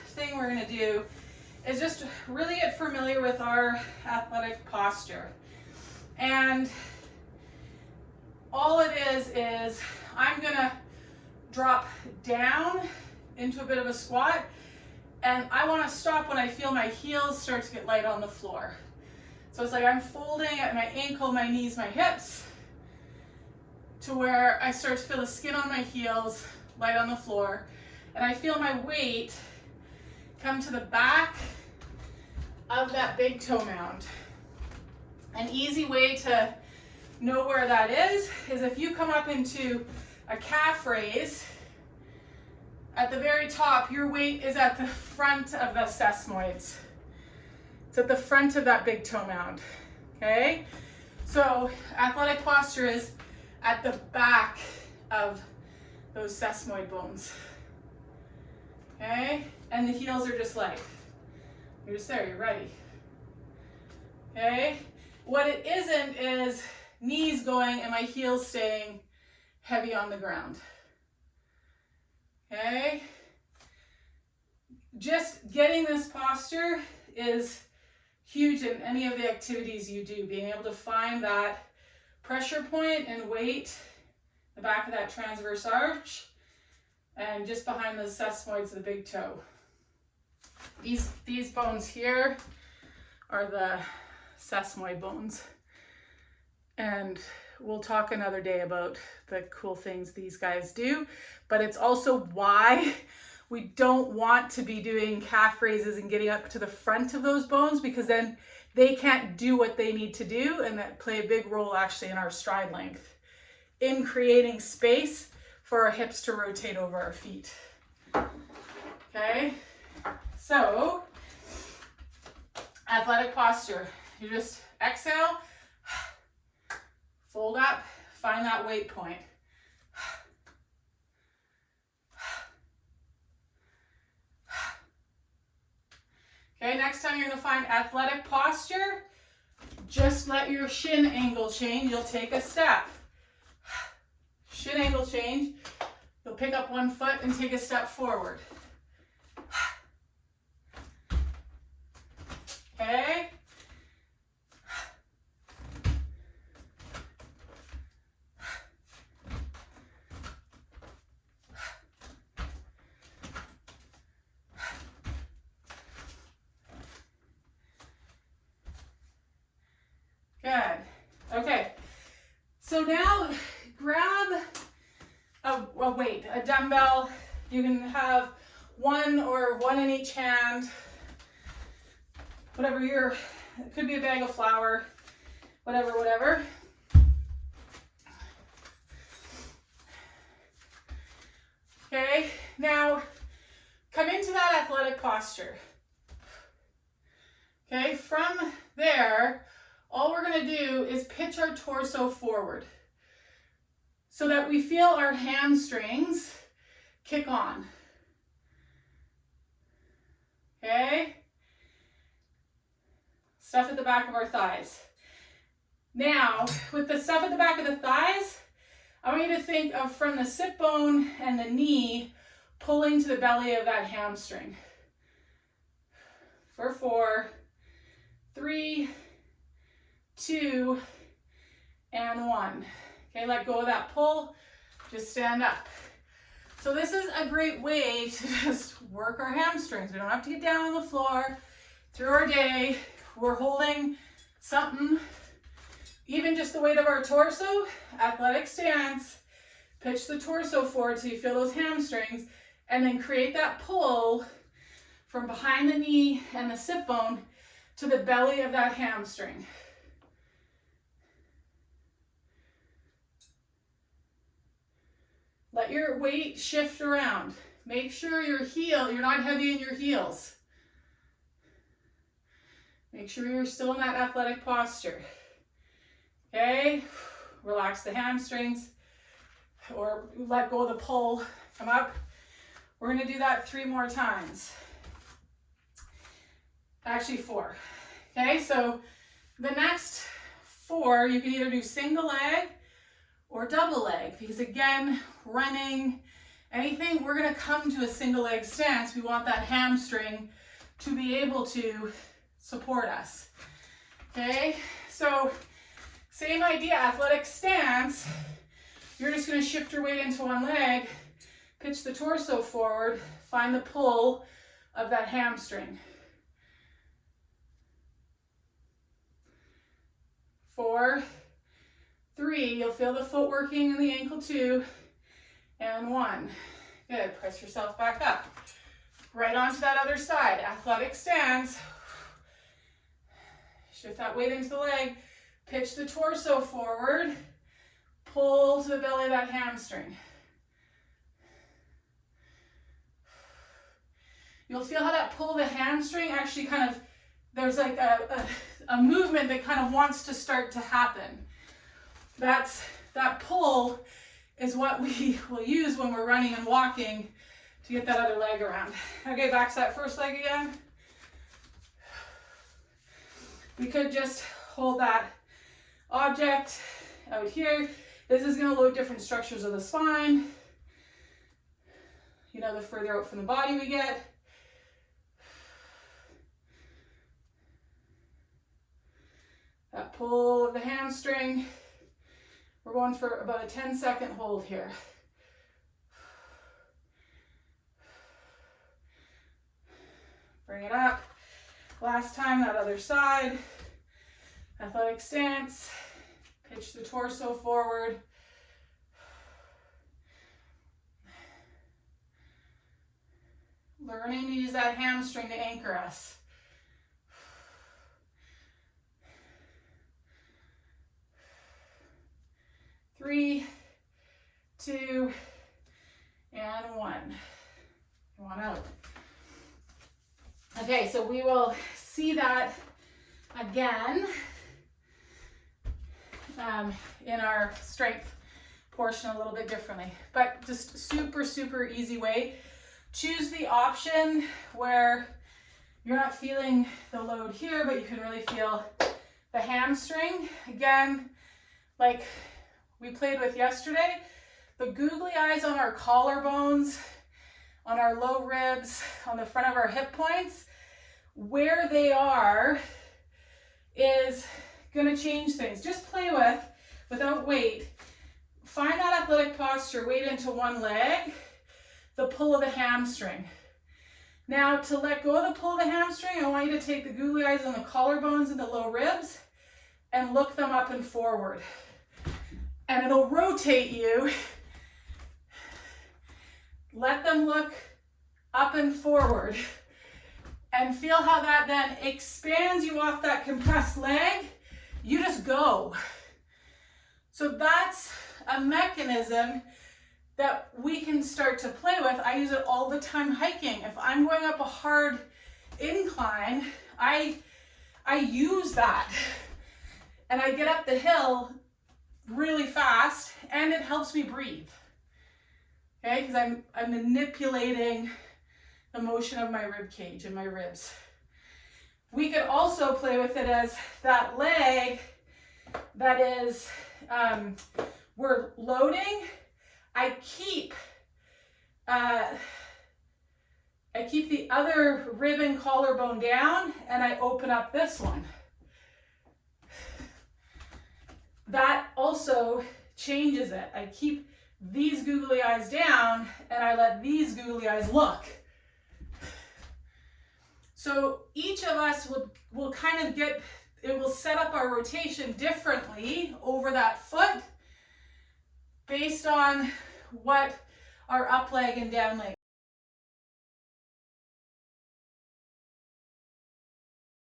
thing we're going to do is just really get familiar with our athletic posture. And all it is I'm going to drop down into a bit of a squat, and I want to stop when I feel my heels start to get light on the floor. So it's like I'm folding at my ankle, my knees, my hips, to where I start to feel the skin on my heels light on the floor, and I feel my weight come to the back of that big toe mound. An easy way to know where that is if you come up into a calf raise, at the very top, your weight is at the front of the sesamoids. It's at the front of that big toe mound, okay? So athletic posture is at the back of those sesamoid bones, okay? And the heels are just like, you're just there, you're ready, okay? What it isn't is knees going and my heels staying heavy on the ground, okay? Just getting this posture is huge in any of the activities you do, being able to find that pressure point and weight, the back of that transverse arch, and just behind the sesamoids of the big toe. These bones here are the sesamoid bones. And we'll talk another day about the cool things these guys do, but it's also why we don't want to be doing calf raises and getting up to the front of those bones, because then they can't do what they need to do, and that play a big role actually in our stride length, in creating space for our hips to rotate over our feet. Okay, so athletic posture, you just exhale, fold up, find that weight point. Okay, next time you're gonna find athletic posture, just let your shin angle change. You'll take a step. Shin angle change. You'll pick up one foot and take a step forward. Okay? Good. Okay. So now grab a weight, a dumbbell. You can have one or one in each hand. Whatever it could be a bag of flour, whatever. Okay, now come into that athletic posture. Okay, from there, all we're gonna do is pitch our torso forward so that we feel our hamstrings kick on. Okay? Stuff at the back of our thighs. Now, with the stuff at the back of the thighs, I want you to think of from the sit bone and the knee pulling to the belly of that hamstring. For 4, 3, 2, and 1. Okay, let go of that pull, just stand up. So this is a great way to just work our hamstrings. We don't have to get down on the floor. Through our day, we're holding something, even just the weight of our torso, athletic stance, pitch the torso forward so you feel those hamstrings, and then create that pull from behind the knee and the sit bone to the belly of that hamstring. Let your weight shift around. Make sure you're not heavy in your heels. Make sure you're still in that athletic posture. Okay, relax the hamstrings or let go of the pull, come up. We're gonna do that 3 more times. Actually 4. Okay, so the next 4, you can either do single leg or double leg, because again, running Anything, we're gonna come to a single leg stance. We want that hamstring to be able to support us. Okay, so same idea, athletic stance. You're just gonna shift your weight into one leg, pitch the torso forward, find the pull of that hamstring. 4, 3, you'll feel the foot working in the ankle too, and 1. Good, press yourself back up. Right onto that other side, athletic stance. Shift that weight into the leg, pitch the torso forward, pull to the belly of that hamstring. You'll feel how that pull of the hamstring actually kind of, there's like a movement that kind of wants to start to happen. That pull is what we will use when we're running and walking to get that other leg around. Okay, back to that first leg again. We could just hold that object out here. This is going to load different structures of the spine. You know, the further out from the body we get. That pull of the hamstring. We're going for about a 10-second hold here. Bring it up. Last time, that other side. Athletic stance. Pitch the torso forward. Learning to use that hamstring to anchor us. Three, 2, and 1. Come on out. Okay, so we will see that again in our strength portion a little bit differently, but just super, super easy way. Choose the option where you're not feeling the load here, but you can really feel the hamstring. Again, like we played with yesterday, the googly eyes on our collarbones, on our low ribs, on the front of our hip points, where they are is gonna change things. Just play with, without weight. Find that athletic posture, weight into one leg, the pull of the hamstring. Now to let go of the pull of the hamstring, I want you to take the googly eyes on the collarbones and the low ribs and look them up and forward. And it'll rotate you. Let them look up and forward. And feel how that then expands you off that compressed leg. You just go. So that's a mechanism that we can start to play with. I use it all the time hiking. If I'm going up a hard incline, I use that. And I get up the hill really fast, and it helps me breathe. Okay, because I'm manipulating the motion of my rib cage and my ribs. We could also play with it as that leg that is, we're loading. I keep the other rib and collarbone down, and I open up this one. That also changes it. I keep these googly eyes down, and I let these googly eyes look. So each of us will kind of it will set up our rotation differently over that foot based on what our up leg and down leg